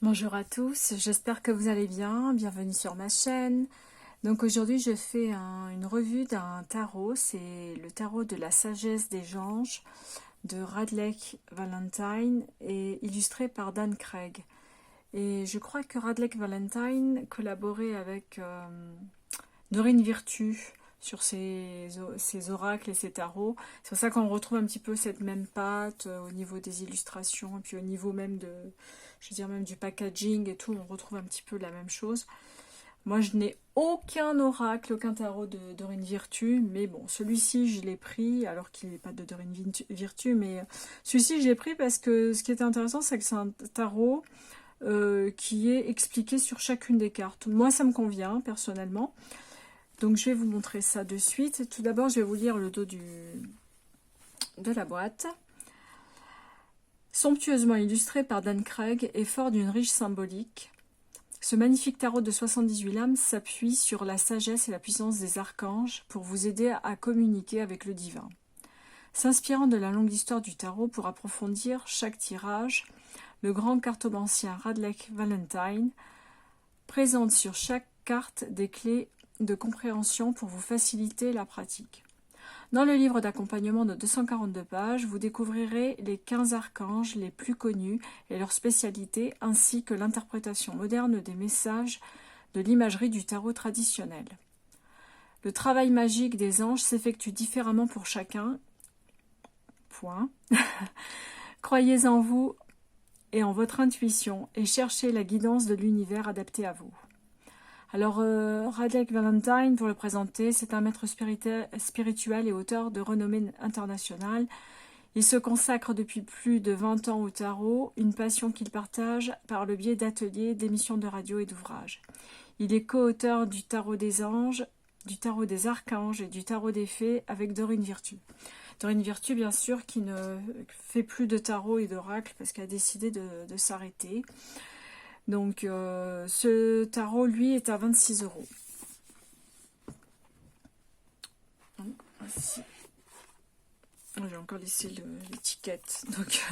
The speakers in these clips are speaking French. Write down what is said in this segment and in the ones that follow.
Bonjour à tous, j'espère que vous allez bien, bienvenue sur ma chaîne. Donc aujourd'hui je fais une revue d'un tarot, c'est le tarot de la sagesse des anges de Radleigh Valentine et illustré par Dan Craig. Et je crois que Radleigh Valentine collaborait avec Dorine Virtue sur ses oracles et ses tarots. C'est pour ça qu'on retrouve un petit peu cette même patte au niveau des illustrations et puis au niveau même de, je veux dire même du packaging et tout, on retrouve un petit peu la même chose. Moi je n'ai aucun oracle, aucun tarot de Dorine Virtue, mais bon, celui-ci je l'ai pris, alors qu'il n'est pas de Dorine Virtue, mais celui-ci je l'ai pris parce que ce qui est intéressant c'est que c'est un tarot qui est expliqué sur chacune des cartes. Moi ça me convient personnellement. Donc je vais vous montrer ça de suite. Tout d'abord, je vais vous lire le dos de la boîte. Somptueusement illustré par Dan Craig et fort d'une riche symbolique, ce magnifique tarot de 78 lames s'appuie sur la sagesse et la puissance des archanges pour vous aider à communiquer avec le divin. S'inspirant de la longue histoire du tarot pour approfondir chaque tirage, le grand cartomancien Radleigh Valentine présente sur chaque carte des clés de compréhension pour vous faciliter la pratique. Dans le livre d'accompagnement de 242 pages, vous découvrirez les 15 archanges les plus connus et leurs spécialités, ainsi que l'interprétation moderne des messages de l'imagerie du tarot traditionnel. Le travail magique des anges s'effectue différemment pour chacun. Point. Croyez en vous et en votre intuition et cherchez la guidance de l'univers adapté à vous. Alors, Radleigh Valentine, pour le présenter, c'est un maître spirituel et auteur de renommée internationale. Il se consacre depuis plus de 20 ans au tarot, une passion qu'il partage par le biais d'ateliers, d'émissions de radio et d'ouvrages. Il est co-auteur du tarot des anges, du tarot des archanges et du tarot des fées avec Dorine Virtue. Dorine Virtue, bien sûr, qui ne fait plus de tarot et d'oracle parce qu'elle a décidé de s'arrêter. Donc, ce tarot, lui, est à 26 €. Voici. J'ai encore laissé l'étiquette. Donc,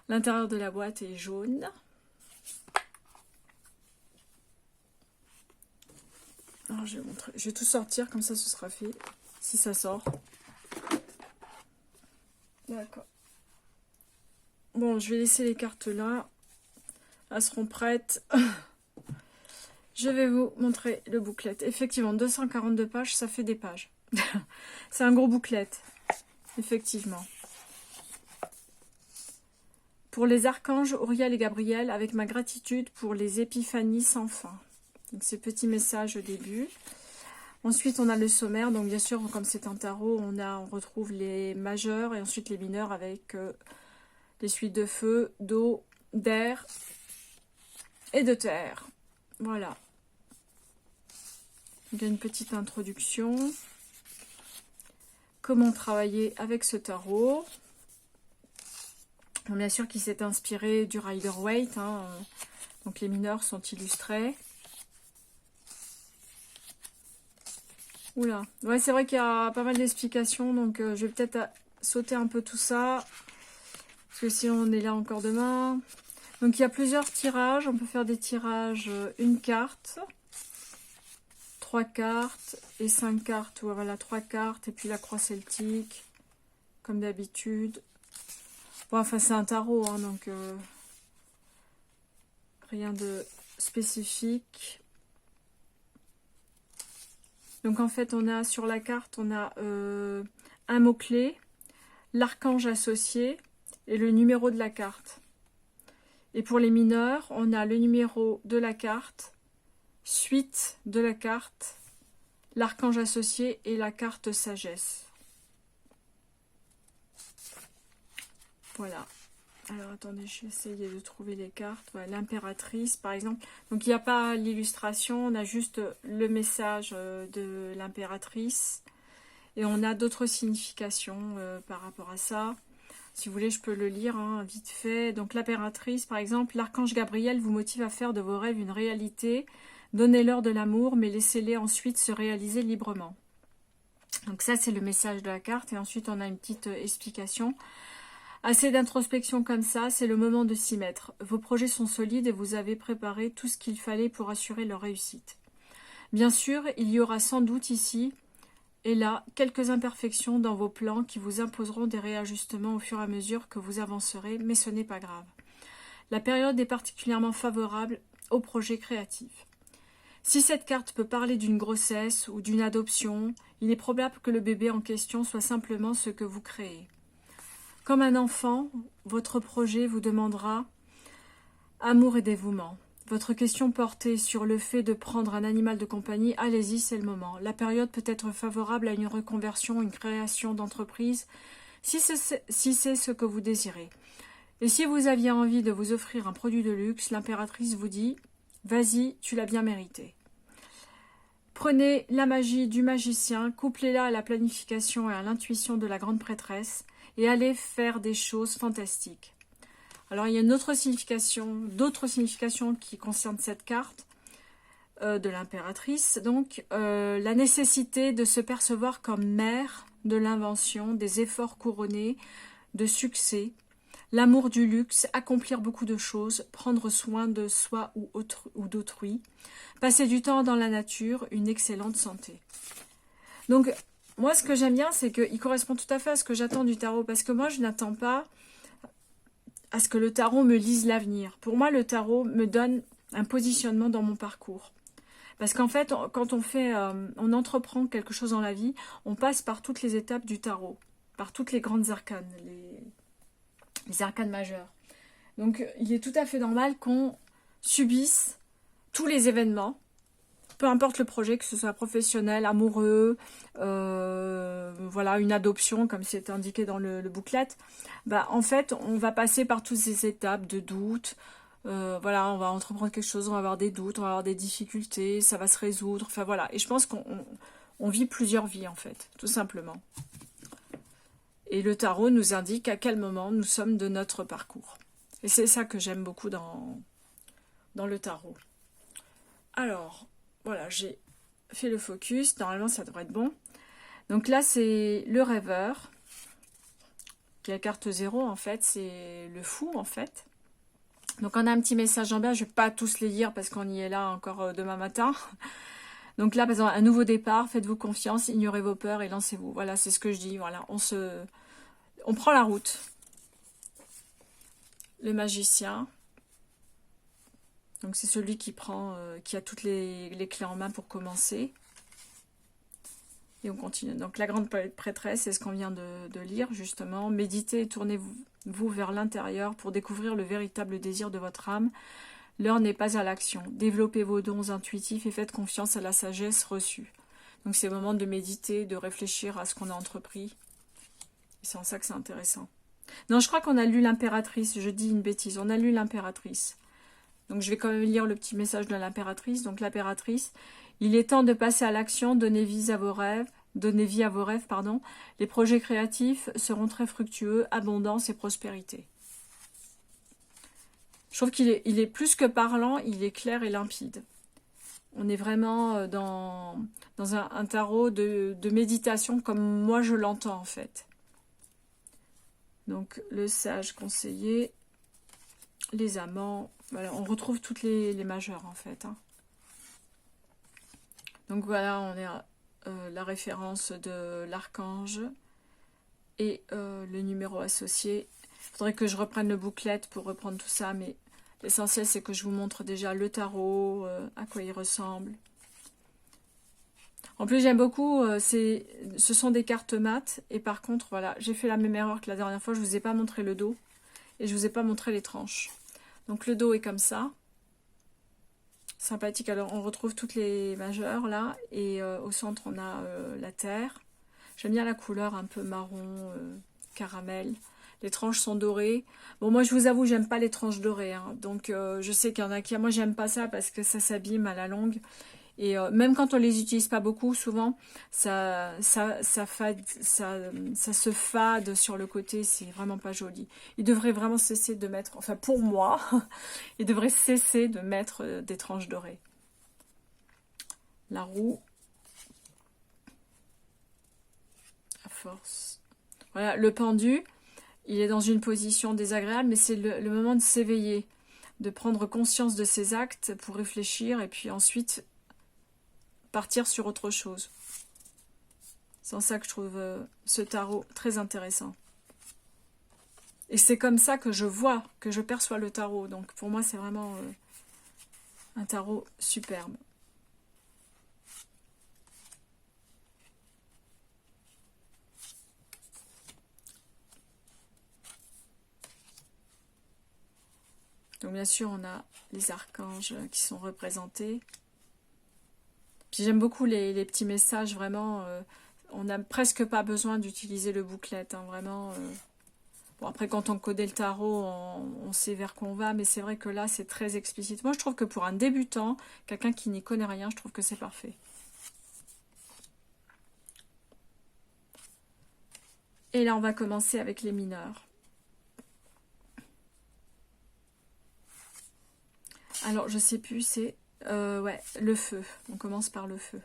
l'intérieur de la boîte est jaune. Alors, je vais tout sortir, comme ça, ce sera fait, si ça sort. D'accord. Bon, je vais laisser les cartes là. Elles seront prêtes. Je vais vous montrer le booklet. Effectivement, 242 pages, ça fait des pages. C'est un gros booklet. Effectivement. Pour les archanges Auriel et Gabriel, avec ma gratitude pour les épiphanies sans fin. Donc, ces petits messages au début. Ensuite, on a le sommaire. Donc, bien sûr, comme c'est un tarot, on retrouve les majeurs et ensuite les mineurs avec les suites de feu, d'eau, d'air et de terre. Voilà. Il y a une petite introduction. Comment travailler avec ce tarot. Bien sûr qu'il s'est inspiré du Rider-Waite. Donc les mineurs sont illustrés. Oula. Ouais, c'est vrai qu'il y a pas mal d'explications. Donc je vais peut-être sauter un peu tout ça. Parce que sinon on est là encore demain. Donc il y a plusieurs tirages, on peut faire des tirages une carte, 3 cartes et 5 cartes, voilà 3 cartes et puis la croix celtique, comme d'habitude. Bon, enfin c'est un tarot, donc rien de spécifique. Donc en fait on a sur la carte, on a un mot-clé, l'archange associé et le numéro de la carte. Et pour les mineurs, on a le numéro de la carte, suite de la carte, l'archange associé et la carte sagesse. Voilà. Alors attendez, je vais essayer de trouver les cartes. Voilà, l'impératrice par exemple. Donc il n'y a pas l'illustration, on a juste le message de l'impératrice. Et on a d'autres significations par rapport à ça. Si vous voulez, je peux le lire vite fait. Donc l'impératrice, par exemple, l'archange Gabriel vous motive à faire de vos rêves une réalité. Donnez-leur de l'amour, mais laissez-les ensuite se réaliser librement. Donc ça, c'est le message de la carte. Et ensuite, on a une petite explication. Assez d'introspection comme ça, c'est le moment de s'y mettre. Vos projets sont solides et vous avez préparé tout ce qu'il fallait pour assurer leur réussite. Bien sûr, il y aura sans doute ici et là quelques imperfections dans vos plans qui vous imposeront des réajustements au fur et à mesure que vous avancerez, mais ce n'est pas grave. La période est particulièrement favorable aux projets créatifs. Si cette carte peut parler d'une grossesse ou d'une adoption, il est probable que le bébé en question soit simplement ce que vous créez. Comme un enfant, votre projet vous demandera amour et dévouement. Votre question portée sur le fait de prendre un animal de compagnie, allez-y, c'est le moment. La période peut être favorable à une reconversion, une création d'entreprise, si c'est ce que vous désirez. Et si vous aviez envie de vous offrir un produit de luxe, l'impératrice vous dit « Vas-y, tu l'as bien mérité ». Prenez la magie du magicien, couplez-la à la planification et à l'intuition de la grande prêtresse et allez faire des choses fantastiques. Alors il y a une autre signification, d'autres significations qui concernent cette carte de l'impératrice. Donc la nécessité de se percevoir comme mère de l'invention, des efforts couronnés, de succès, l'amour du luxe, accomplir beaucoup de choses, prendre soin de soi ou d'autrui, passer du temps dans la nature, une excellente santé. Donc moi ce que j'aime bien, c'est qu'il correspond tout à fait à ce que j'attends du tarot, parce que moi je n'attends pas à ce que le tarot me lise l'avenir. Pour moi, le tarot me donne un positionnement dans mon parcours. Parce qu'en fait, quand on entreprend quelque chose dans la vie, on passe par toutes les étapes du tarot, par toutes les grandes arcanes, les arcanes majeures. Donc, il est tout à fait normal qu'on subisse tous les événements, peu importe le projet, que ce soit professionnel, amoureux, voilà, une adoption, comme c'est indiqué dans le booklet, bah, en fait, on va passer par toutes ces étapes de doute. Voilà, on va entreprendre quelque chose, on va avoir des doutes, on va avoir des difficultés, ça va se résoudre. Enfin voilà, et je pense qu'on vit plusieurs vies en fait, tout simplement. Et le tarot nous indique à quel moment nous sommes de notre parcours. Et c'est ça que j'aime beaucoup dans le tarot. Alors, voilà, j'ai fait le focus. Normalement, ça devrait être bon. Donc là, c'est le rêveur, qui est la carte 0, en fait. C'est le fou, en fait. Donc, on a un petit message en bas. Je ne vais pas tous les lire parce qu'on y est là encore demain matin. Donc là, par exemple, un nouveau départ. Faites-vous confiance, ignorez vos peurs et lancez-vous. Voilà, c'est ce que je dis. Voilà, on prend la route. Le magicien. Donc c'est celui qui a toutes les clés en main pour commencer. Et on continue. Donc la grande prêtresse, c'est ce qu'on vient de lire justement. Méditez et tournez-vous vers l'intérieur pour découvrir le véritable désir de votre âme. L'heure n'est pas à l'action. Développez vos dons intuitifs et faites confiance à la sagesse reçue. Donc c'est le moment de méditer, de réfléchir à ce qu'on a entrepris. Et c'est en ça que c'est intéressant. Non, je crois qu'on a lu l'impératrice. Je dis une bêtise. On a lu l'impératrice. Donc je vais quand même lire le petit message de l'impératrice. Donc l'impératrice, il est temps de passer à l'action, donnez vie à vos rêves. Les projets créatifs seront très fructueux, abondance et prospérité. Je trouve qu'il est plus que parlant, il est clair et limpide. On est vraiment dans un tarot de méditation comme moi je l'entends en fait. Donc le sage conseiller, les amants. Voilà, on retrouve toutes les majeures en fait. Hein. Donc voilà, on est à la référence de l'archange et le numéro associé. Il faudrait que je reprenne le booklet pour reprendre tout ça, mais l'essentiel c'est que je vous montre déjà le tarot, à quoi il ressemble. En plus j'aime beaucoup, ce sont des cartes mat, et par contre voilà, j'ai fait la même erreur que la dernière fois, je ne vous ai pas montré le dos et je ne vous ai pas montré les tranches. Donc le dos est comme ça. Sympathique. Alors on retrouve toutes les majeures là. Et au centre on a la terre. J'aime bien la couleur un peu marron, caramel. Les tranches sont dorées. Bon moi je vous avoue j'aime pas les tranches dorées. Hein. Donc je sais qu'il y en a qui... Moi j'aime pas ça parce que ça s'abîme à la longue. Et même quand on les utilise pas beaucoup, souvent, ça se fade sur le côté, c'est vraiment pas joli. Il devrait vraiment cesser de mettre, enfin pour moi, il devrait cesser de mettre des tranches dorées. La roue, à force. Voilà, le pendu. il est dans une position désagréable, mais c'est le moment de s'éveiller, de prendre conscience de ses actes pour réfléchir et puis ensuite partir sur autre chose. C'est en ça que je trouve ce tarot très intéressant. Et c'est comme ça que je vois, que je perçois le tarot. Donc pour moi, c'est vraiment un tarot superbe. Donc bien sûr, on a les archanges qui sont représentés. Puis j'aime beaucoup les petits messages, vraiment. On n'a presque pas besoin d'utiliser le booklet, hein, vraiment. Bon, après, quand on connaît le tarot, on sait vers quoi on va, mais c'est vrai que là, c'est très explicite. Moi, je trouve que pour un débutant, quelqu'un qui n'y connaît rien, je trouve que c'est parfait. Et là, on va commencer avec les mineurs. Alors, je sais plus, c'est... ouais, le feu. On commence par le feu.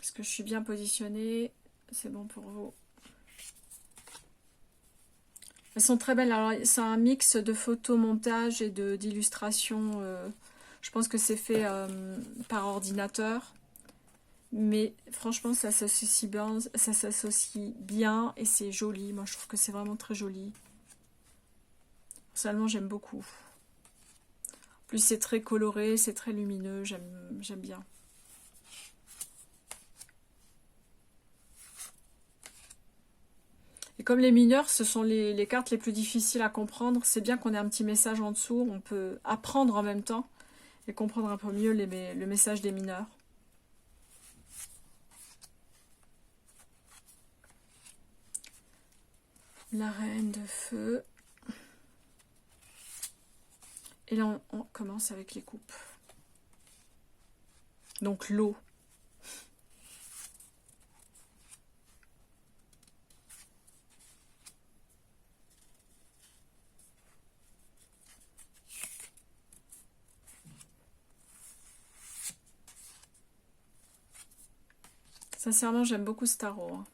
Est-ce que je suis bien positionnée? C'est bon pour vous? Elles sont très belles. Alors, c'est un mix de photomontage et d'illustrations. Je pense que c'est fait par ordinateur. Mais franchement, ça s'associe bien et c'est joli. Moi, je trouve que c'est vraiment très joli. Personnellement, j'aime beaucoup. En plus, c'est très coloré, c'est très lumineux. J'aime bien. Et comme les mineurs, ce sont les cartes les plus difficiles à comprendre, c'est bien qu'on ait un petit message en dessous. On peut apprendre en même temps et comprendre un peu mieux le message des mineurs. La reine de feu. Et là, on commence avec les coupes. Donc l'eau. Sincèrement, j'aime beaucoup ce tarot. Hein.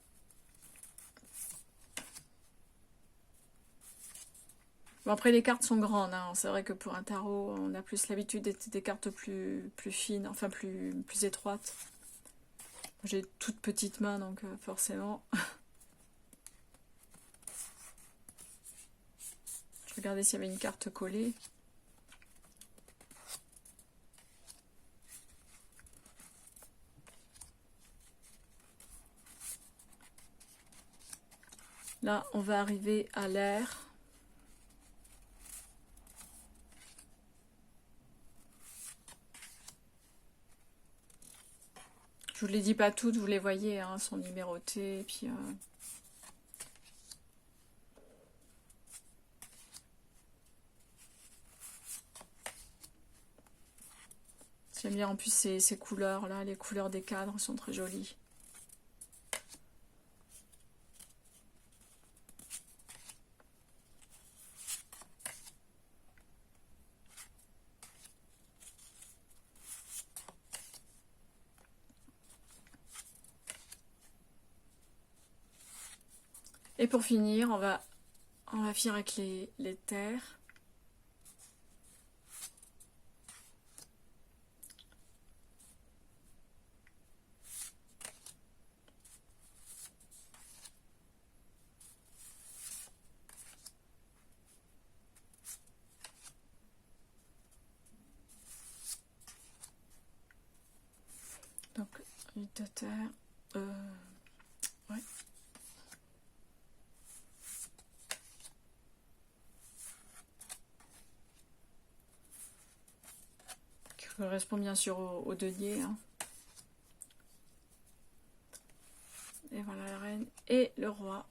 Bon, après, les cartes sont grandes. Hein. C'est vrai que pour un tarot, on a plus l'habitude d'être des cartes plus fines, enfin plus étroites. J'ai toute petite main, donc forcément. Je regardais s'il y avait une carte collée. Là, on va arriver à l'air. Je vous les dis pas toutes, vous les voyez, hein, sont numérotées. Et puis, j'aime bien en plus ces couleurs-là, les couleurs des cadres sont très jolies. Et pour finir, on va finir avec les terres. Donc, 8 de terre. Ouais. Qui correspond bien sûr au denier. Hein. Et voilà la reine. Et le roi.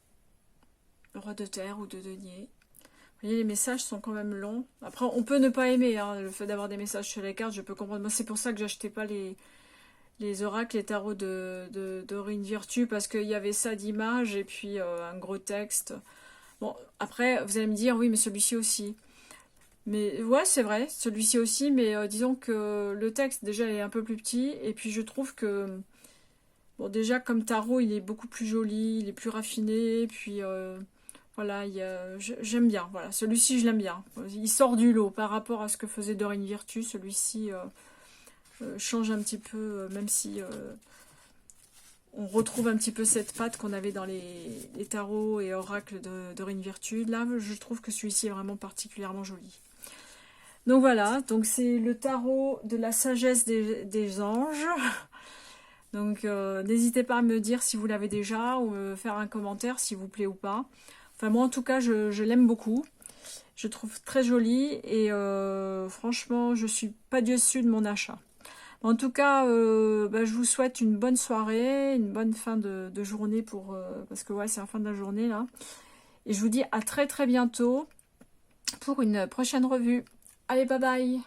Le roi de terre ou de denier. Vous voyez, les messages sont quand même longs. Après, on peut ne pas aimer hein, le fait d'avoir des messages sur les cartes. Je peux comprendre. Moi, c'est pour ça que j'achetais pas les oracles, les tarots d'Aurine Virtue, parce qu'il y avait ça d'image et puis un gros texte. Bon, après, vous allez me dire, oui, mais celui-ci aussi. Mais ouais, c'est vrai, celui-ci aussi, mais disons que le texte, déjà, est un peu plus petit, et puis je trouve que Bon, déjà, comme tarot, il est beaucoup plus joli, il est plus raffiné, puis voilà, j'aime bien. Voilà, celui-ci, je l'aime bien. Il sort du lot par rapport à ce que faisait Dorine Virtue. Celui-ci change un petit peu, même si on retrouve un petit peu cette patte qu'on avait dans les tarots et oracles de Dorine Virtue. Là, je trouve que celui-ci est vraiment particulièrement joli. Donc voilà, donc c'est le tarot de la sagesse des anges. Donc n'hésitez pas à me dire si vous l'avez déjà ou me faire un commentaire s'il vous plaît ou pas. Enfin moi en tout cas je l'aime beaucoup. Je trouve très joli et franchement je suis pas déçue de mon achat. En tout cas, je vous souhaite une bonne soirée, une bonne fin de journée parce que ouais c'est la fin de la journée là. Et je vous dis à très très bientôt pour une prochaine revue. Allez bye bye.